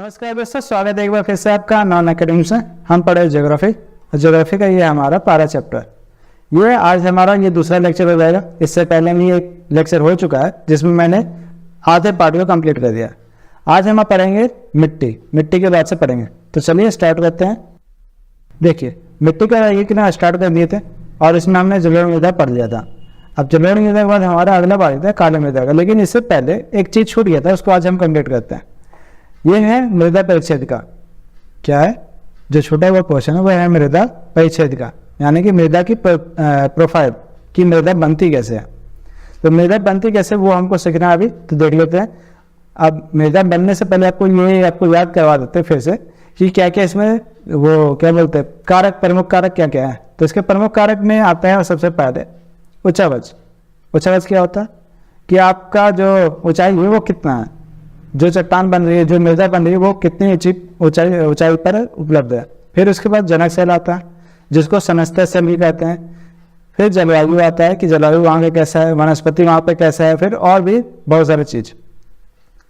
नमस्कार दोस्तों, स्वागत है एक बार फिर से आपका नॉन एकेडमी से। हम पढ़े ज्योग्राफी का ये हमारा 12 चैप्टर। ये आज हमारा ये दूसरा लेक्चर हो जाएगा। इससे पहले भी एक लेक्चर हो चुका है जिसमें मैंने आधे पार्ट को कंप्लीट कर दिया। आज हम पढ़ेंगे मिट्टी के बाद से पढ़ेंगे। तो चलिए स्टार्ट करते हैं। देखिए, मिट्टी का ये कितना स्टार्ट कर दिए थे और इसमें हमने जलोढ़ मृदा पढ़ लिया था। अब जलोढ़ मृदा के बाद हमारा अगला पार्ट था काली मृदा का, लेकिन इससे पहले एक चीज़ छूट गया था, उसको आज हम कंप्लीट करते हैं। ये है मृदा परिच्छेद का। क्या है जो छोटा हुआ क्वेश्चन है, वह है मृदा परिच्छेद का, यानी कि मृदा की प्रोफाइल की मृदा बनती कैसे है। तो मृदा बनती कैसे वो हमको सीखना है अभी, तो देख लेते हैं। अब मृदा बनने से पहले आपको याद करवा देते हैं फिर से कि क्या क्या इसमें वो क्या बोलते हैं कारक, प्रमुख कारक क्या क्या है। तो इसके प्रमुख कारक में आता है सबसे पहले ऊंचावच। ऊंचावच क्या होता है कि आपका जो ऊंचाई है वो कितना है, जो चट्टान बन रही है, जो मृदा बन रही है वो कितनी ऊंचाई पर उपलब्ध है। फिर उसके बाद जनक सेल आता है जिसको सनस्तर सेल भी कहते हैं। फिर जलवायु आता है कि जलवायु वहाँ पे कैसा है, वनस्पति वहाँ पे कैसा है, फिर और भी बहुत सारी चीज़।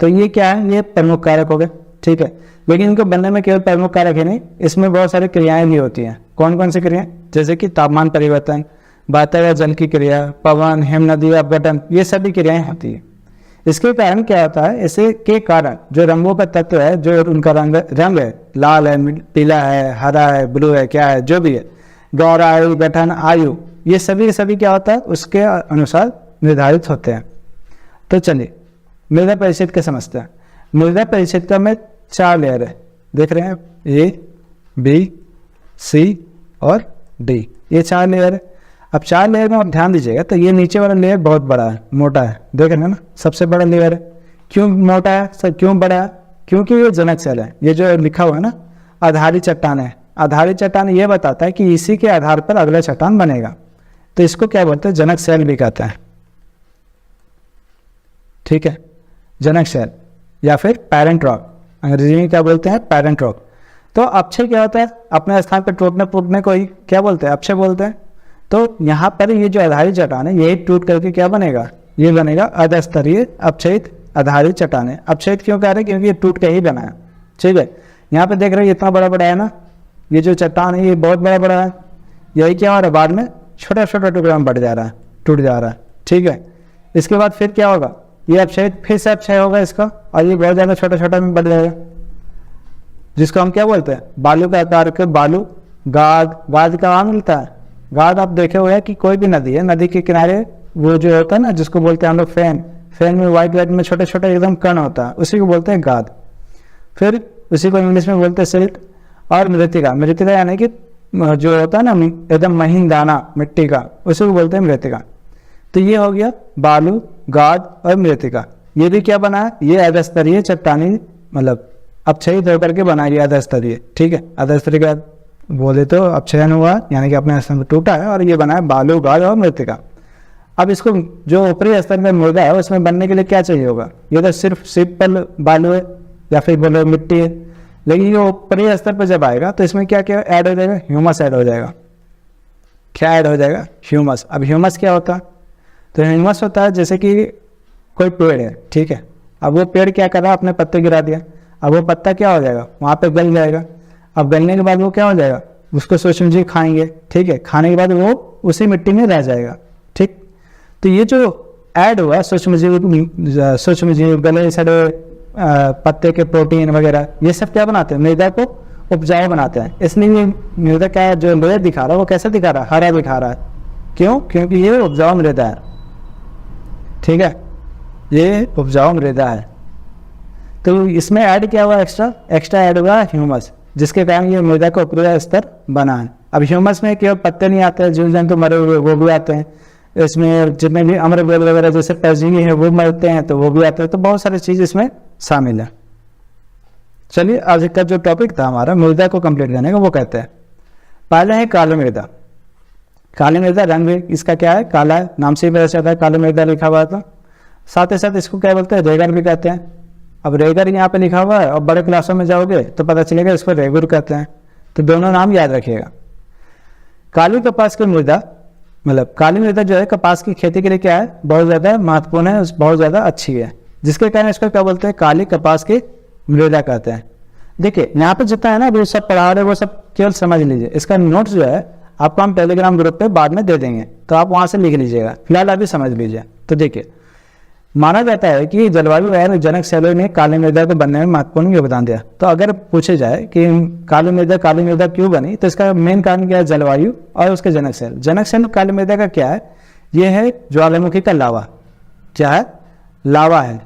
तो ये क्या है, ये प्रमुख कारक हो गए, ठीक है। लेकिन इनको बनने में केवल प्रमुख कारक है नहीं, इसमें बहुत सारी क्रियाएं भी होती हैं। कौन कौन सी क्रियाएं, जैसे कि तापमान परिवर्तन, वातावरण जल की क्रिया, पवन, हिम नदी अपघटन, ये सभी क्रियाएं होती है। इसके कारण क्या होता है, इसे के कारण जो रंगों का तत्व है, जो उनका रंग है, लाल है, पीला है, हरा है, ब्लू है, क्या है, जो भी है, गौर आयु, गठन आयु, ये सभी क्या होता है उसके अनुसार निर्धारित होते हैं। तो चलिए मृदा परिच्छेद के समझते हैं। मृदा परिच्छेद का में 4 लेयर है, देख रहे हैं, ए, बी, सी और डी, ये 4 लेयर है। अब 4 लेयर में आप ध्यान दीजिएगा, तो ये नीचे वाला लेयर बहुत बड़ा है, मोटा है, देख रहे हैं ना, सबसे बड़ा लेयर है। क्यों मोटा है, सर क्यों बड़ा है, क्योंकि ये जनक सेल है। ये जो लिखा हुआ है ना आधारित चट्टान है, आधारित चट्टान ये बताता है कि इसी के आधार पर अगला चट्टान बनेगा। तो इसको क्या बोलते हैं, जनक सेल भी कहते हैं, ठीक है, जनक सेल या फिर पेरेंट रॉक, अंग्रेजी में क्या बोलते हैं, पेरेंट रॉक। तो अक्षय क्या होता है, अपने स्थान पर टूटने फूटने को ही क्या बोलते हैं, अक्षय बोलते हैं। तो यहाँ पर ये जो आधारित चट्टान है यही टूट करके क्या बनेगा, ये बनेगा अधस्तरीय अपक्षयित आधारित चट्टान है। अपक्षयित क्यों कह रहे हैं, क्योंकि ये टूट के ही बना है, ठीक है। यहाँ पे देख रहे हैं इतना बड़ा बड़ा है ना, ये जो चट्टान है ये बहुत बड़ा बड़ा है, यही क्या हो रहा है, बाद में छोटा छोटा टुकड़ा में बढ़ जा रहा है, टूट जा रहा है, ठीक है। इसके बाद फिर क्या होगा, ये अपक्षयित फिर से अपक्षय होगा इसका, और ये बहुत ज़्यादा छोटा छोटा में बढ़ जाएगा, जिसको हम क्या बोलते हैं, बालू का आकार के बालू। गाद का कहाँ मिलता है, गाद आप देखे हुए हैं कि कोई भी नदी है, नदी के किनारे वो जो होता है ना, जिसको बोलते हैं हम लोग फैन में व्हाइट में छोटे छोटे एकदम कण होता है, उसी को बोलते हैं गाद। फिर उसी को इंग्लिश में बोलते हैं सिल्ट। और मृतिका यानी कि जो होता है ना एकदम महीन दाना मिट्टी का, उसी को बोलते हैं मृतिका। तो ये हो गया बालू, गाद और मृतिका। ये भी क्या बना है, ये अधस्तरीय चट्टानी, मतलब अपक्षयित होकर के बना गया अधस्तरीय, ठीक है। अधस्तरीय का बोले तो अपक्षयन हुआ, यानी कि अपने स्तर में टूटा है, और ये बना है बालू, गाद और मृतिका। अब इसको जो ऊपरी स्तर में मृदा है उसमें बनने के लिए क्या चाहिए होगा, ये तो सिर्फ सिंपल बालू है या फिर बोलो मिट्टी है, लेकिन ये ऊपरी स्तर पर जब आएगा तो इसमें क्या क्या ऐड हो जाएगा, ह्यूमस ऐड हो जाएगा। क्या ऐड हो जाएगा, ह्यूमस। अब ह्यूमस क्या होता है, तो ह्यूमस होता है जैसे कि कोई पेड़ है, ठीक है। अब वो पेड़ क्या कर रहा है, अपने पत्ते गिरा दिया, अब वो पत्ता क्या हो जाएगा, वहाँ पे गल जाएगा। अब गलने के बाद वो क्या हो जाएगा, उसको सूक्ष्म जीव खाएंगे, ठीक है। खाने के बाद वो उसी मिट्टी में रह जाएगा, ठीक। तो ये जो ऐड हुआ सूक्ष्म जीव गले सड़े पत्ते के प्रोटीन वगैरह, ये सब क्या बनाते हैं, मृदा को उपजाऊ बनाते हैं। इसलिए मृदा का जो लेयर दिखा रहा है वो कैसे दिखा रहा है, हरा दिखा रहा है। क्यों, क्योंकि ये उपजाऊ मृदा है, ठीक है, ये उपजाऊ मृदा है। तो इसमें ऐड क्या हुआ, एक्स्ट्रा ऐड हुआ ह्यूमस, जिसके कारण ये मृदा का ऊपरी स्तर बना है। अब ह्यूमस में केवल पत्ते नहीं आते हैं, जीव जंतु मरे हुए वो भी आते हैं, इसमें जितने भी अम्ल वगैरह जैसे परजीवी है वो मरते हैं, तो वो भी आते हैं। तो बहुत सारी चीज़ इसमें शामिल है। चलिए आज का जो टॉपिक था हमारा मृदा को कंप्लीट करने का, वो कहते हैं पहले है काली मृदा। काली मृदा रंग भी इसका क्या है, काला है, नाम से ही पता चलता है काली मृदा लिखा हुआ था। साथ ही साथ इसको क्या बोलते हैं, रेगर भी कहते हैं। अब रेगर यहाँ पे लिखा हुआ है और बड़े क्लासों में जाओगे तो पता चलेगा इसको रेगुर कहते हैं। तो दोनों नाम याद रखिएगा। काली कपास की मृदा, मतलब काली मृदा जो है कपास की खेती के लिए क्या है, बहुत ज़्यादा महत्वपूर्ण है, बहुत ज़्यादा अच्छी है, जिसके कारण इसको क्या बोलते हैं, काली कपास की मृदा कहते हैं। देखिए यहाँ पे जितना है ना अभी सब पढ़ा रहे वो सब केवल समझ लीजिए। इसका नोट्स जो है आपको हम टेलीग्राम ग्रुप पे बाद में दे देंगे, तो आप वहाँ से लिख लीजिएगा, फिलहाल अभी समझ लीजिए। तो देखिए, माना जाता है कि जलवायु एवं जनक सेलों ने काली मृदा को बनने में महत्वपूर्ण योगदान दिया। तो अगर पूछे जाए कि काली मृदा क्यों बनी, तो इसका मेन कारण क्या है? जलवायु और उसके जनक सेल। जनक सेल काली मृदा का क्या है? ये है ज्वालामुखी का लावा। क्या है? लावा है,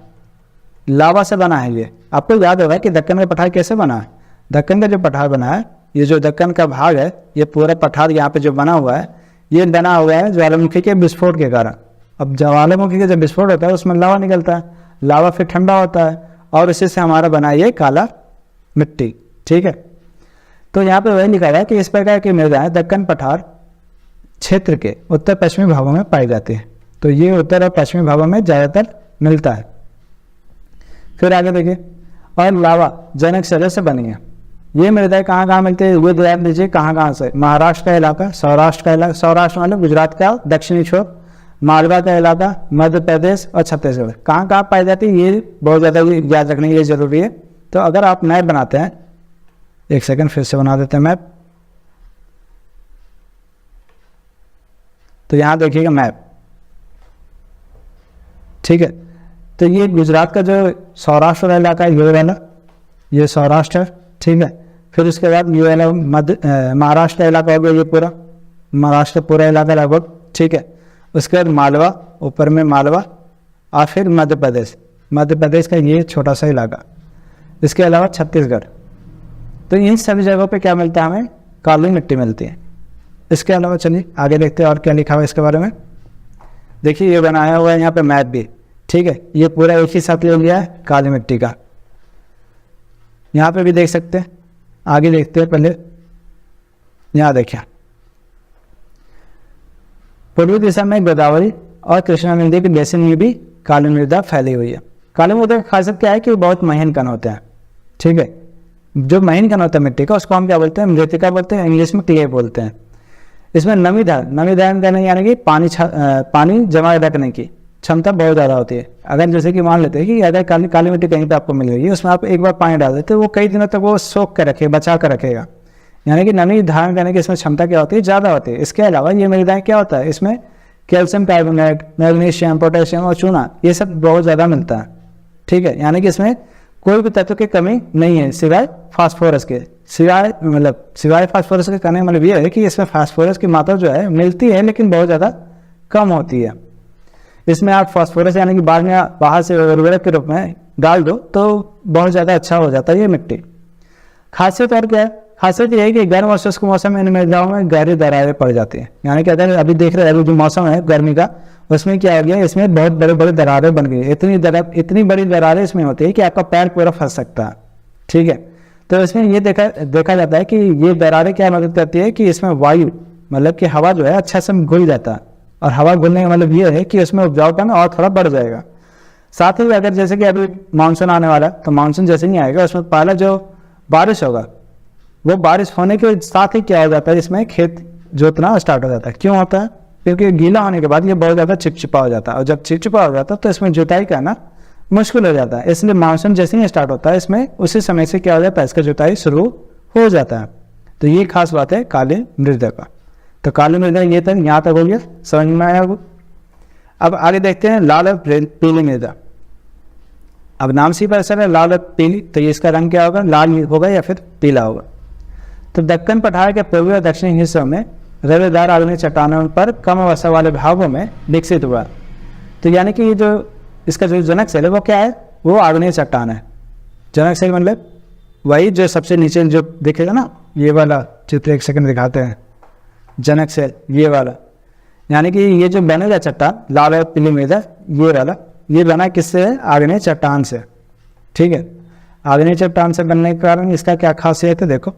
लावा से बना है ये। आपको याद होगा कि दक्कन का पठार कैसे बना है? दक्कन का जो पठार बना है, ये जो दक्कन का भाग है, ये पूरा पठार यहाँ पे जो बना हुआ है, ये बना हुआ है ज्वालामुखी के विस्फोट के कारण। अब ज्वालामुखी का जब विस्फोट होता है उसमें लावा निकलता है, लावा फिर ठंडा होता है और इसी से हमारा बना ये काला मिट्टी। ठीक है, तो यहाँ पे वही लिखा है कि इस प्रकार की मृदाएं दक्कन पठार क्षेत्र के उत्तर पश्चिमी भागों में पाई जाती है। तो ये उत्तर और पश्चिमी भागों में ज़्यादातर मिलता है। फिर आगे देखिए, और लावा जनक सेलों से बनी है। ये मृदाएं कहाँ कहाँ मिलती है? वो ध्यान दीजिए कहाँ कहाँ से। महाराष्ट्र का इलाका, सौराष्ट्र का इलाका, सौराष्ट्र मतलब गुजरात का दक्षिणी छोर, मालवा का इलाका, मध्य प्रदेश और छत्तीसगढ़। कहाँ कहाँ पाई जाती है ये बहुत ज़्यादा याद रखने के लिए ज़रूरी है। तो अगर आप मैप बनाते हैं, एक सेकंड फिर से बना देते हैं मैप। तो यहाँ देखिएगा मैप, ठीक है। तो ये गुजरात का जो सौराष्ट्र का इलाका है, ये वाला, ये सौराष्ट्र है, ठीक है। फिर उसके बाद ये वाला मध्य महाराष्ट्र का इलाका हो गया, ये पूरा महाराष्ट्र पूरा इलाका लगभग, ठीक है। उसके बाद मालवा, ऊपर में मालवा, और फिर मध्य प्रदेश का ये छोटा सा इलाका। इसके अलावा छत्तीसगढ़। तो इन सभी जगहों पे क्या मिलता है? हमें काली मिट्टी मिलती है। इसके अलावा चलिए आगे देखते हैं और क्या लिखा हुआ है इसके बारे में। देखिए, ये बनाया हुआ है यहाँ पे मैप भी, ठीक है। ये पूरा एक ही साथ ले लिया है काली मिट्टी का। यहाँ पे भी देख सकते हैं। आगे देखते हैं, पहले यहाँ देखिए, पूर्वी दिशा में गोदावरी और कृष्णा नदी के बेसिन में भी काली मृदा फैली हुई है। काली मृदा का खासियत क्या है कि बहुत महीन कण होते हैं, ठीक है। जो महीन कण होता है मिट्टी का, उसको हम क्या बोलते हैं? मृतिका बोलते हैं, इंग्लिश में क्ले बोलते हैं। इसमें नमी धारण करने यानी कि पानी जमा रखने की क्षमता बहुत ज़्यादा होती है। अगर जैसे कि मान लेते हैं कि अगर काली मिट्टी कहीं पर आपको मिल गई है, उसमें आप एक बार पानी डाल देते, वो कई दिनों तक वो सोख कर रखेगा, बचा कर रखेगा। यानी कि नमी धारण करने की इसमें क्षमता क्या होती है? ज़्यादा होती है। इसके अलावा ये मृदाएं क्या होता है? इसमें कैल्शियम कार्बोनेट, मैग्नीशियम, पोटेशियम और चूना, ये सब बहुत ज़्यादा मिलता है, ठीक है। यानी कि इसमें कोई भी तत्व की कमी नहीं है सिवाय फास्फोरस के। सिवाय फास्फोरस के कहने मतलब ये है कि इसमें फास्फोरस की मात्रा जो है मिलती है, लेकिन बहुत ज़्यादा कम होती है। इसमें आप फास्फोरस यानी कि बाद में बाहर से उर्वरक के रूप में डाल दो तो बहुत ज़्यादा अच्छा हो जाता है ये मिट्टी। खासियत और क्या है? खासियत ये है कि गर्म और शुष्क मौसम में इन मृदाओं में गहरी दरारें पड़ जाती हैं। यानी कि अगर अभी देख रहे हैं, अभी जो मौसम है गर्मी का, उसमें क्या हो गया? इसमें बहुत बड़े बड़े दरारें बन गई। इतनी बड़ी दरारें इसमें होती है कि आपका पैर पूरा फंस सकता है, ठीक है। तो इसमें ये देखा जाता है कि ये दरारें क्या मदद करती है कि इसमें वायु मतलब कि हवा जो है अच्छा से घुल जाता है, और हवा घुलने का मतलब ये है कि उसमें उपजाऊपन और थोड़ा बढ़ जाएगा। साथ ही अगर जैसे कि अभी मानसून आने वाला है, तो मानसून जैसे नहीं आएगा, उसमें पहला जो बारिश होगा, वो बारिश होने के साथ ही क्या हो जाता है? इसमें खेत जोतना स्टार्ट हो जाता है। क्यों होता है? क्योंकि गीला होने के बाद ये बहुत ज़्यादा चिपचिपा हो जाता है, और जब चिपचिपा हो जाता है तो इसमें जुताई करना मुश्किल हो जाता है। इसलिए मानसून जैसे ही स्टार्ट होता है, इसमें उसी समय से क्या हो जाता है? इसका जुताई शुरू हो जाता है। तो ये खास बात है काली मृदा का। तो काली मृदा ये तक यहाँ तक हो गया, समझ में आया होगा। अब आगे देखते हैं लाल और पीली मृदा। अब नाम से ही पता चला लाल और पीली, तो ये इसका रंग क्या होगा? लाल होगा या फिर पीला होगा। तो दक्कन पठार के पूर्वी और दक्षिणी हिस्सों में रेवेदार आग्नेय चट्टानों पर कम वर्षा वाले भागों में विकसित हुआ। तो यानी कि ये जो इसका जो जनक सेल है वो क्या है? वो आग्नेय चट्टान है। जनक सेल मतलब वही जो सबसे नीचे जो दिखेगा ना, ये वाला चित्र, एक सेकंड दिखाते हैं। जनक सेल ये वाला, यानी कि ये जो बनेगा चट्टान लाल और पीली मृदा, ये वाला, ये बना किससे है? आग्नेय चट्टान से, ठीक है। आग्नेय चट्टान से बनने के कारण इसका क्या खासियत है? देखो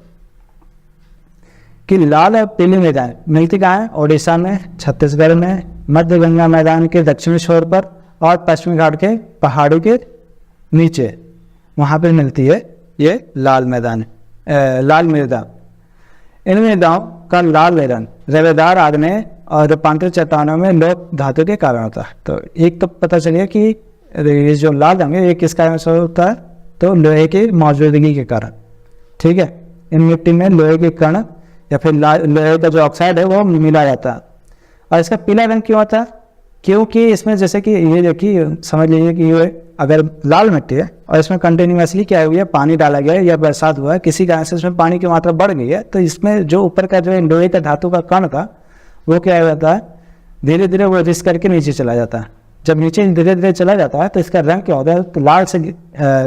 कि लाल और पीली मृदाएं मिलती कहाँ है? ओडिशा में, छत्तीसगढ़ में, मध्य गंगा मैदान के दक्षिणी छोर पर और पश्चिमी घाट के पहाड़ों के नीचे, वहाँ पर मिलती है ये लाल मृदा। इन मृदाओं का लाल रंग रेवेदार आग्नेय और रूपांतरित चट्टानों में लोह धातु के कारण होता है। तो एक तो पता चलिए कि ये जो लाल रंग है ये किस कारण से होता है? तो लोहे की मौजूदगी के कारण। ठीक है। इन मिट्टी में लोहे के कण या फिर लोहे का जो ऑक्साइड है वो मिला जाता है। और इसका पीला रंग क्यों होता है? क्योंकि इसमें जैसे कि ये देखिए, समझ लीजिए कि ये अगर लाल मिट्टी है और इसमें कंटिन्यूसली क्या हुआ है, पानी डाला गया है या बरसात हुआ है, किसी कारण से इसमें पानी की मात्रा बढ़ गई है, तो इसमें जो ऊपर का जो लोहे का धातु का कण था वो क्या होता है, धीरे धीरे वो रिस करके नीचे चला जाता है। जब नीचे धीरे धीरे चला जाता है तो इसका रंग क्या होता है, तो लाल से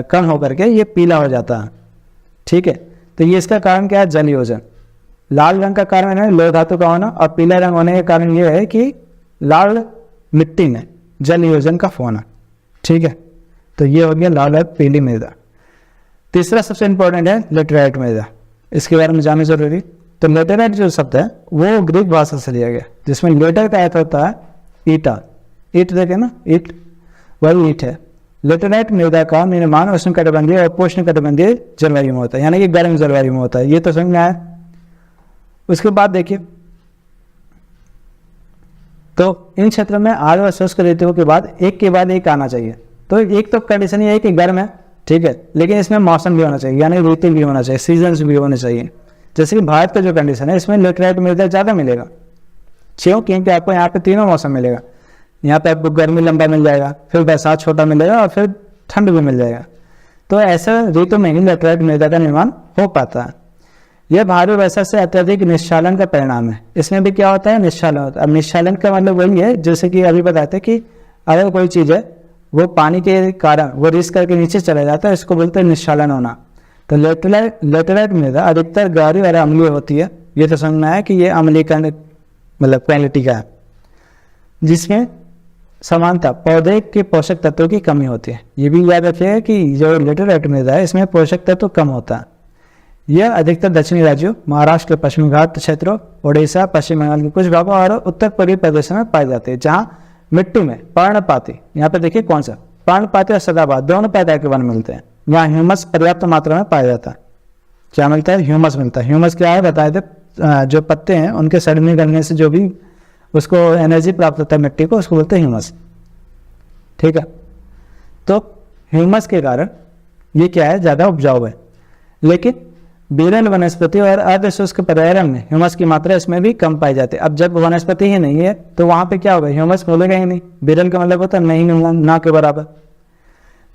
कण होकर के ये पीला हो जाता है। ठीक है, तो ये इसका कारण क्या है, जल योजन। लाल रंग का कारण है लोह धातु का होना, और पीला रंग होने का कारण ये है कि लाल मिट्टी में जल योजन का होना। ठीक है, तो ये हो गया लाल और पीली मृदा। तीसरा सबसे इंपॉर्टेंट है लेटेराइट मृदा, इसके बारे में जानना जरूरी। तो लेटेराइट जो शब्द है वो ग्रीक भाषा से लिया गया, जिसमें लेटर का अर्थ होता है ईटा। ईट देखे ना, ईट वही ईट है। लेटेराइट मृदा का निर्माण उष्णकटिबंधीय और पोषणकटिबंधीय जलवायु में होता है, यानी कि गर्म जलवायु में होता है। ये तो समझ में आया। उसके बाद देखिए, तो इन क्षेत्रों में आर्द्र और शुष्क ऋतुओं के बाद एक आना चाहिए। तो एक तो कंडीशन ये है कि गर्म है, ठीक है, लेकिन इसमें मौसम भी होना चाहिए, यानी ऋतु भी होना चाहिए, सीजन्स भी होने चाहिए। जैसे कि भारत का जो कंडीशन है, इसमें लेटेराइट मृदा ज़्यादा मिलेगा। क्योंकि आपको यहाँ पे तीनों मौसम मिलेगा। यहाँ पे आपको गर्मी लंबा मिल जाएगा, फिर बरसात छोटा मिलेगा, और फिर ठंड भी मिल जाएगा। तो ऐसा ऋतु में ही लेटेराइट मृदा का निर्माण हो पाता है। यह भारी वर्षा से अत्यधिक निश्चालन का परिणाम है। इसमें भी क्या होता है, निश्चालन होता है। अब निश्चालन का मतलब वही है जैसे कि अभी बताते कि अगर कोई चीज़ है वो पानी के कारण वो रिस करके नीचे चला जाता है, इसको बोलते हैं निश्चालन होना। तो लेटेराइट मृदा अधिकतर गहरी और अम्लीय होती है। ये तो समझना है कि ये अम्लीकरण मतलब क्वालिटी का है, जिसमें समानता पौधे के पोषक तत्वों की कमी होती है। ये भी याद रखिएगा कि जो लेटेराइट मृदा है इसमें पोषक तत्व कम होता है। यह अधिकतर दक्षिणी राज्यों, महाराष्ट्र के पश्चिमी घाट क्षेत्रों, उड़ीसा, पश्चिम बंगाल के कुछ भागों और उत्तर पूर्वी प्रदेश में पाई जाती है, जहाँ मिट्टी में पर्णपाती, यहाँ पे देखिए कौन सा, पर्णपाती और सदाबहार दोनों प्रकार के वन मिलते हैं। यहाँ ह्यूमस पर्याप्त मात्रा में पाया जाता है। क्या मिलता है, ह्यूमस मिलता है। ह्यूमस क्या है बताए थे, जो पत्ते हैं उनके सड़ने गलने से जो भी उसको एनर्जी प्राप्त होता है मिट्टी को, उसको बोलते हैं ह्यूमस। ठीक है, तो ह्यूमस के कारण ये क्या है, ज़्यादा उपजाऊ है। लेकिन विरल वनस्पति और अर्धशुष्क पर्यावरण में ह्यूमस की मात्रा इसमें भी कम पाई जाती है। अब जब वनस्पति ही नहीं है तो वहाँ पे क्या होगा, ह्यूमस मिलेगा ही नहीं। विरल का मतलब होता है नहीं मिलना, ना के बराबर।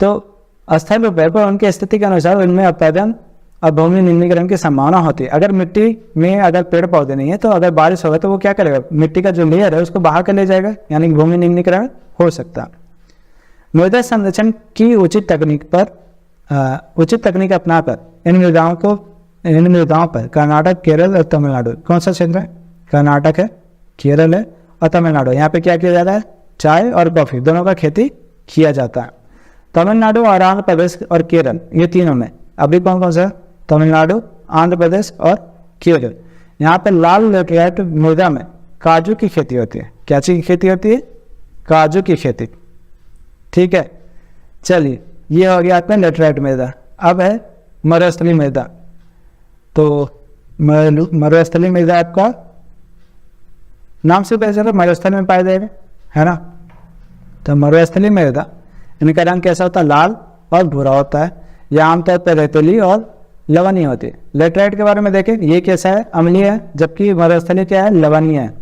तो अस्थायी रूप पर उनकी स्थिति के अनुसार उनमें उत्पादन और भूमि निम्नीकरण की संभावना होती है। अगर मिट्टी में अगर पेड़ पौधे नहीं है तो अगर बारिश होगा तो वो क्या करेगा, मिट्टी का जो लेयर है उसको बहा कर ले जाएगा, यानी कि भूमि निम्नीकरण हो सकता है। मृदा संरक्षण की उचित तकनीक अपनाकर इन मृदाओं पर कर्नाटक, केरल और तमिलनाडु, कौन सा क्षेत्र है, कर्नाटक है, केरल है और तमिलनाडु, यहाँ पे क्या किया जाता है, चाय और कॉफी दोनों का खेती किया जाता है। तमिलनाडु और आंध्र प्रदेश और केरल, ये तीनों में अभी कौन कौन सा, तमिलनाडु, आंध्र प्रदेश और केरल, यहाँ पे लाल लेटेराइट मृदा में काजू की खेती होती है। क्या चीज़ की खेती होती है, काजू की खेती। ठीक है, चलिए ये हो गया आपका लेटेराइट मृदा। अब है मरुस्थलीय मृदा। तो मरुस्थलीय मृदा आपका नाम से पता चला मरुस्थल में पाया जाएगा, है ना। तो मरुस्थलीय मृदा, इनका रंग कैसा होता है, लाल और भूरा होता है। यह आमतौर पर रेतीली और लवणीय होती है। लेटेराइट के बारे में देखें, ये कैसा है, अम्लीय है, जबकि मरुस्थलीय क्या है, लवणीय है।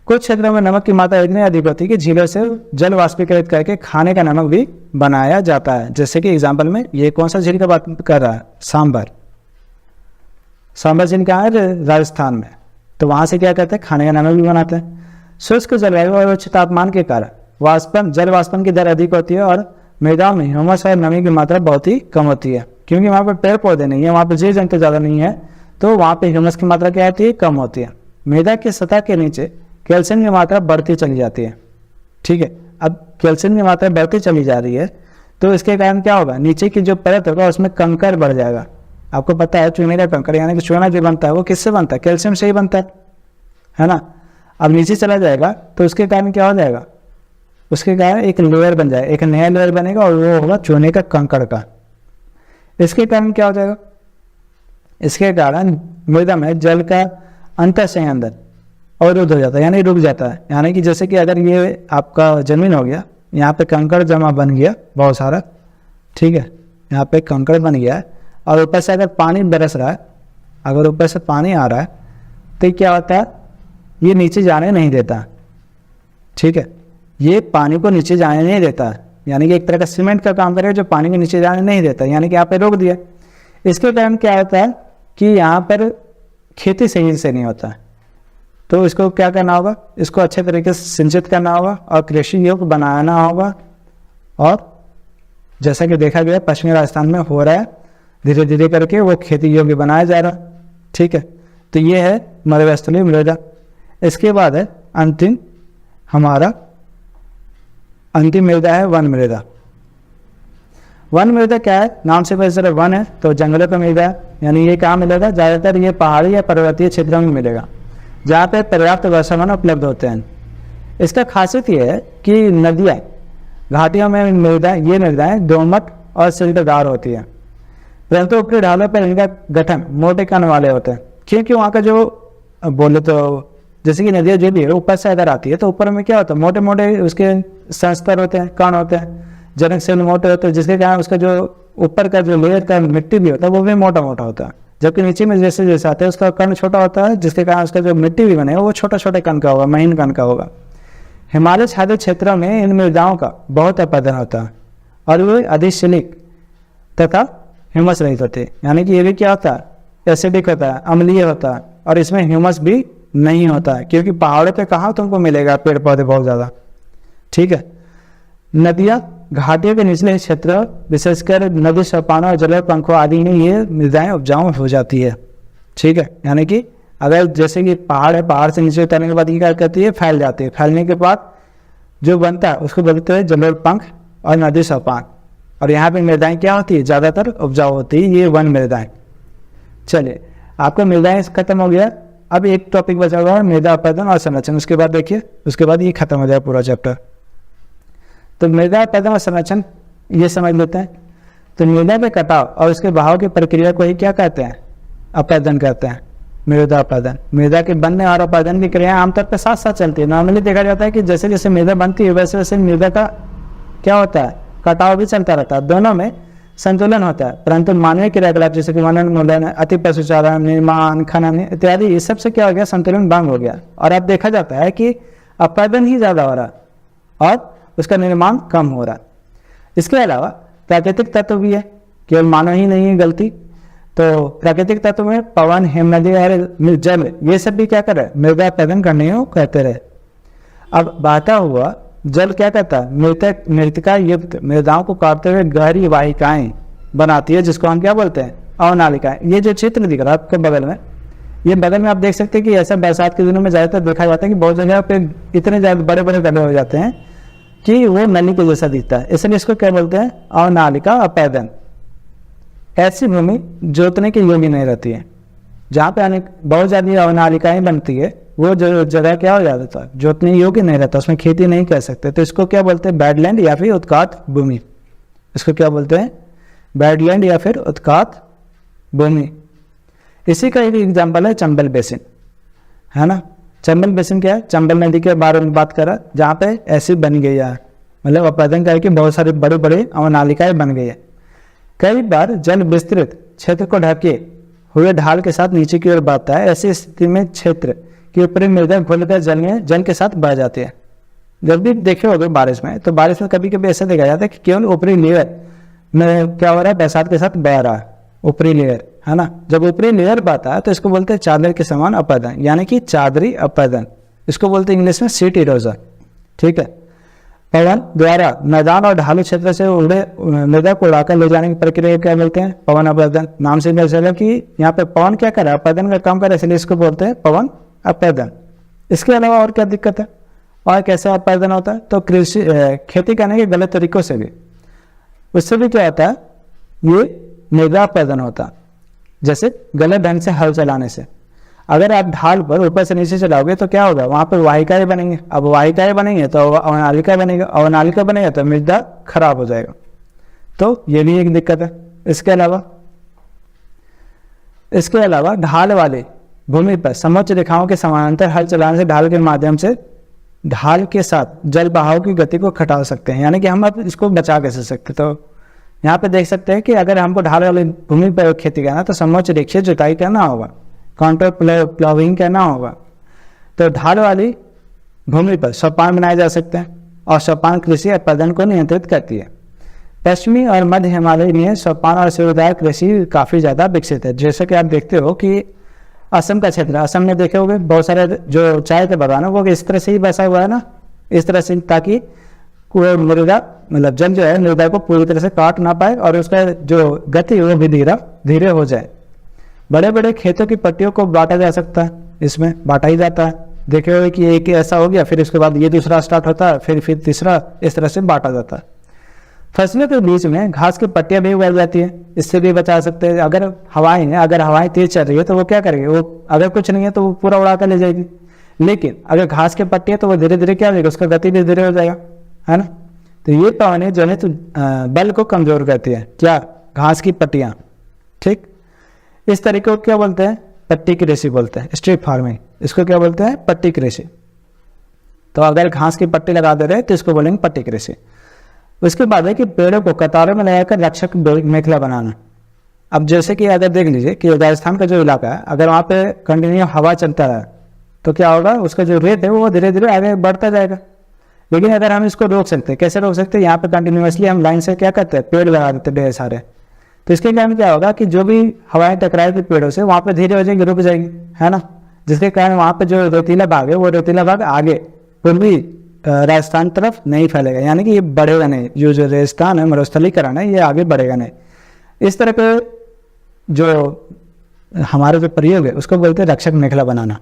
कुछ क्षेत्रों में नमक की मात्रा इतनी अधिक होती है कि झीलों से जल वाष्पीकृत करके खाने का नमक भी बनाया जाता है। जैसे कि एग्जाम्पल में ये कौन सा झील का बात कर रहा है, सांबर झील कहाँ है, राजस्थान में। तो वहाँ से क्या करते हैं, खाने का नमक भी बनाते हैं। शुष्क जलवायु और उच्च तापमान के कारण जल वाष्पन की दर अधिक होती है और मृदाओं में ह्यूमस और नमी की मात्रा बहुत ही कम होती है। क्योंकि वहाँ पर पेड़ पौधे नहीं है, वहाँ पर जीव जंतु ज़्यादा नहीं है, तो वहाँ पे ह्यूमस की मात्रा क्या होती है, कम होती है। मृदा की सतह के नीचे कैल्शियम की मात्रा बढ़ती चली जाती है। ठीक है, अब कैल्शियम की मात्रा बढ़ती चली जा रही है तो इसके कारण क्या होगा, नीचे की जो परत होगा उसमें कंकर बढ़ जाएगा। आपको पता है चूने का कंकर यानी कि चूना जो बनता है वो किससे बनता है, कैल्शियम से ही बनता है ना। अब नीचे चला जाएगा तो उसके कारण क्या हो जाएगा, उसके कारण एक लेयर बन जाएगा, एक नया लेयर बनेगा और वो होगा चूने का कंकड़ का। इसके कारण क्या हो जाएगा, इसके कारण मृदा में जल का अंतःशय अंदर अवरुद्ध हो जाता है, यानी रुक जाता है। यानी कि जैसे कि अगर ये आपका जमीन हो गया, यहाँ पे कंकड़ जमा बन गया बहुत सारा, ठीक है, यहाँ पे कंकड़ बन गया और ऊपर से अगर पानी बरस रहा है, अगर ऊपर से पानी आ रहा है तो क्या होता है, ये नीचे जाने नहीं देता, ठीक है, ये पानी को नीचे जाने नहीं देता, यानी कि एक तरह का सीमेंट का काम करेगा जो पानी को नीचे जाने नहीं देता, यानी कि यहाँ पे रोक दिया। इसके कारण क्या होता है कि यहाँ पर खेती सही से नहीं होता है, तो इसको क्या करना होगा, इसको अच्छे तरीके से सिंचित करना होगा और कृषि योग्य बनाना होगा। और जैसा कि देखा गया पश्चिमी राजस्थान में हो रहा है, धीरे धीरे करके वो खेती योग्य बनाया जा रहा है, ठीक है। तो ये है मरुस्थलीय मृदा। इसके बाद है अंतिम, हमारा अंतिम मृदा है वन मृदा। वन मृदा क्या है, नाम से पता चला वन है तो जंगलों का मृदा है, यानी ये कहाँ मिलेगा, ज़्यादातर ये पहाड़ी या पर्वतीय क्षेत्रों में मिलेगा जहाँ पे पर्याप्त वर्षावन उपलब्ध होते हैं। इसका खासियत ये है कि नदियाँ घाटियों में मृदा, ये मृदाएँ दोमट और सिल्टदार होती है, परंतु ऊपरी ढालों पर इनका गठन मोटे कण वाले होते हैं, क्योंकि वहाँ का जो बोले तो जैसे कि नदियाँ जो भी है ऊपर से इधर आती है तो ऊपर में क्या होता है, मोटे मोटे उसके संस्तर होते हैं, कण होते हैं, जनक सेल मोटे होते हैं, जिसके कारण उसका जो ऊपर का जो लेयर का मिट्टी भी होता है वो भी मोटा मोटा होता है, जबकि नीचे में जैसे जैसे आते हैं उसका कण छोटा होता है, जिसके कारण उसका जो मिट्टी भी बनेगा वो छोटा छोटे कण का होगा, महीन कण का होगा। हिमालय छादित क्षेत्रों में इन मृदाओं का बहुत उत्पादन होता है और वे अधिशिलिक तथा ह्यूमस रहित होते हैं, यानी कि ये भी क्या होता है, एसिडिक होता है, अम्लीय होता है, और इसमें ह्यूमस भी नहीं होता है, क्योंकि पहाड़ों पे कहाँ तुमको मिलेगा पेड़ पौधे बहुत ज़्यादा, ठीक है। नदियाँ घाटियों के निचले क्षेत्र विशेषकर नदी सोपानों और जल पंखों आदि में ये मृदाएं उपजाऊ हो जाती है, ठीक है। यानी कि अगर जैसे कि पहाड़ है, पहाड़ से नीचे उतरने के बाद ये क्या करती है, फैल जाती है, फैलने के बाद जो बनता है उसको बोलते हैं जलोढ़ पंख और नदी सोपान, और यहाँ पे मृदाएं क्या होती है, ज़्यादातर उपजाऊ होती है, ये वन मृदाएं। चलिए आपका मृदाएं खत्म हो गया, अब एक टॉपिक बचा हुआ है मृदा उत्पादन और संरक्षण, उसके बाद देखिए, उसके बाद ये खत्म हो जाए पूरा चैप्टर। तो मृदा उत्पादन और संरक्षण ये समझ लेते हैं। तो मृदा में कटाव और उसके बहाव की प्रक्रिया को ही क्या कहते हैं, उत्पादन कहते हैं, मृदा उत्पादन। मृदा के बनने और उत्पादन की क्रिया आमतौर पर साथ साथ चलती है। नॉर्मली देखा जाता है कि जैसे जैसे मृदा बनती है वैसे वैसे मृदा का क्या होता है, कटाव भी चलता रहता है, दोनों में संतुलन होता है। परंतु मानवीय क्रियाकलाप जैसे कि वनन मूलन, अति पशुचारण, निर्माण, खनन इत्यादि, ये सब से क्या हो गया, संतुलन भंग हो गया, और अब देखा जाता है कि उत्पादन ही ज़्यादा हो रहा है और उसका निर्माण कम हो रहा है। इसके अलावा प्राकृतिक तत्व भी है, केवल मानव ही नहीं है गलती। तो प्राकृतिक तत्व में पवन, हिमनदी और जल, ये सब भी क्या कर रहे हैं, मृदा उत्पादन करने को कहते रहे। अब बहता हुआ जल क्या करता है, मृतिका युक्त मृदाओं को काटते हुए गहरी वाहिकाएं बनाती है, जिसको हम क्या बोलते हैं, अवनालिकाएं। ये जो चित्र दिख रहा है आपके बगल में, ये बगल में आप देख सकते हैं कि ऐसा बरसात के दिनों में ज़्यादातर देखा जाता है कि बहुत जगह पे इतने ज़्यादा बड़े बड़े गड्ढे हो जाते हैं कि वो नली के जैसा दिखता है, इसलिए इसको क्या बोलते हैं, अवनालिका उत्पादन। ऐसी भूमि जोतने के योग्य नहीं रहती है, जहाँ पे अनेक बहुत ज़्यादा अवनालिकाएं बनती है, वो जो जगह क्या हो जाता है, जोतने योग्य नहीं रहता, उसमें खेती नहीं कर सकते, तो इसको क्या बोलते हैं, बैडलैंड या फिर उत्कात भूमि। इसको क्या बोलते हैं, बैडलैंड या फिर उत्कात भूमि। इसी का एक एग्जाम्पल है चंबल बेसिन, है ना। चंबल बेसिन क्या है, चंबल नदी के बारे में बात करा, जहाँ पे ऐसी बन गई है, मतलब उत्पादन करके बहुत सारे बड़े बड़े अवनालिकाएं बन गई है। कई बार जल विस्तृत क्षेत्र को ढके हुए ढाल के साथ नीचे की ओर बहता है, ऐसी स्थिति में क्षेत्र की ऊपरी मृदा घुलकर जल के साथ बह जाती है। जब भी देखे होगे बारिश में, तो बारिश में कभी कभी ऐसा देखा जाता है कि केवल ऊपरी लेयर में क्या हो रहा है, बरसात के साथ बह रहा है ऊपरी लेयर, है ना। जब ऊपरी लेयर बहता है तो इसको बोलते हैं चादर के समान अपैदन, यानी कि चादरी अपैदन। इसको बोलते हैं इंग्लिश में सीट इरोजन, ठीक है। पवन द्वारा मैदान और ढालू क्षेत्र से उड़े मृदा को उड़ाकर ले जाने की प्रक्रिया क्या बोलते हैं, पवन अपैदन। नाम से पता चला कि यहाँ पे पवन क्या करे, अपैदन का काम करे, इसलिए इसको बोलते हैं पवन अपैदन। इसके अलावा और क्या दिक्कत है, और कैसे अपैदन होता है, तो कृषि खेती करने के गलत तरीकों से भी, उससे भी क्या होता है, ये मृदा अपैदन होता है। जैसे गलत ढंग से हल चलाने से, अगर आप ढाल पर ऊपर से नीचे चलाओगे तो क्या होगा, वहाँ पर वाहिकाएं बनेंगे। अब वाहिकाएं बनेंगे तो अवनालिका बनेगा, अवनालिका बनेगा तो मृदा खराब हो जाएगा, तो ये भी एक दिक्कत है। इसके अलावा ढाल वाले भूमि पर समोच्च रेखाओं के समानांतर हल चलाने से ढाल के माध्यम से ढाल के साथ जल बहाव की गति को घटा सकते हैं, यानी कि हम अब इसको बचा कैसे सकते। तो यहाँ पे देख सकते हैं कि अगर हमको ढाल वाली भूमि पर खेती करना तो समोच्च रेखीय जुताई करना होगा, कॉन्टूर प्लाविंग करना होगा। तो ढाल वाली भूमि पर सोपान बनाए जा सकते हैं और सोपान कृषि उत्पादन को नियंत्रित करती है। पश्चिमी और मध्य हिमालय में सोपान और सीढ़ीदार कृषि काफ़ी ज़्यादा विकसित है। जैसे कि आप देखते हो कि असम का क्षेत्र, असम में देखे होंगे बहुत सारे जो चाय के बागान है वो इस तरह से ही बसा हुआ है ना, इस तरह से, ताकि कोई मृदा मतलब जल जो है मृदा को पूरी तरह से काट ना पाए और उसका जो गति है वो भी धीरे हो जाए। बड़े बड़े खेतों की पट्टियों को बांटा जा सकता है, इसमें बांटा ही जाता है। देखे हुए कि एक ऐसा हो गया, फिर उसके बाद ये दूसरा स्टार्ट होता है, फिर तीसरा, इस तरह से बांटा जाता है। फसलों के बीच में घास की पट्टियां भी उगाई जाती है, इससे भी बचा सकते हैं। अगर हवाएं तेज चल रही है तो वो क्या करेगी, वो अगर कुछ नहीं है तो वो पूरा उड़ा कर ले जाएगी। लेकिन अगर घास की पट्टी है तो वो धीरे धीरे क्या हो जाएगा, उसका गति भी धीरे हो जाएगा, है ना। तो ये पवने जो है तो बल को कमजोर करती है, क्या, घास की पट्टियां। ठीक, इस तरीके को क्या बोलते हैं, पट्टी कृषि बोलते हैं, स्ट्रिप फार्मिंग। इसको क्या बोलते हैं, पट्टी कृषि। तो अगर घास की पट्टी लगा दे रहे तो इसको बोलेंगे पट्टी कृषि। उसके बाद है कि पेड़ों को कतारों में लगाकर रक्षक मेखला बनाना। अब जैसे कि अगर देख लीजिए कि राजस्थान का जो इलाका है, अगर वहाँ पे कंटिन्यू हवा चलता है तो क्या होगा, उसका जो रेत है वो धीरे धीरे आगे बढ़ता जाएगा। लेकिन अगर हम इसको रोक सकते हैं, कैसे रोक सकते हैं, यहाँ पे कंटिन्यूसली हम लाइन से क्या करते हैं, पेड़ लगा देते हैं ढेर सारे। तो इसके कारण क्या होगा कि जो भी हवाएं टकराएगी पेड़ों से वहाँ पे धीरे हो जाएगी, रुक जाएगी, है ना। जिसके कारण वहाँ पे जो रेतीला भाग है वो रेतीला भाग आगे पूर्वी राजस्थान तरफ नहीं फैलेगा, यानी कि ये बढ़ेगा नहीं। जो राजस्थान है, मरुस्थलीकरण है, ये आगे बढ़ेगा नहीं। इस तरह के जो हमारे जो प्रयोग है उसको बोलते हैं रक्षक मेखला बनाना।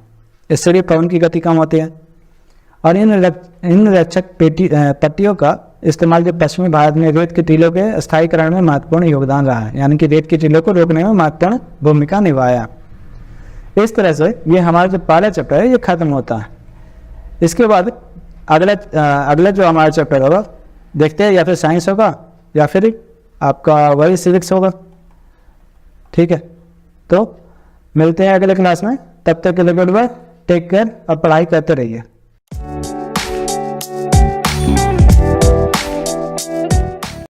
इससे भी पवन की गति कम होती है। और इन रक्षक पट्टियों का इस्तेमाल जो पश्चिमी भारत में रेत के टीलों के स्थायीकरण में महत्वपूर्ण योगदान रहा है, यानी कि रेत के टीलों को रोकने में महत्वपूर्ण भूमिका निभाया। इस तरह से ये हमारा जो पहला चैप्टर है ये खत्म होता है। इसके बाद अगला जो हमारा चैप्टर होगा देखते हैं, या फिर साइंस होगा या फिर आपका वही सिविक्स होगा। ठीक है, तो मिलते हैं अगले क्लास में। तब तक के लिए गुड बाय, टेक केयर और पढ़ाई करते रहिए।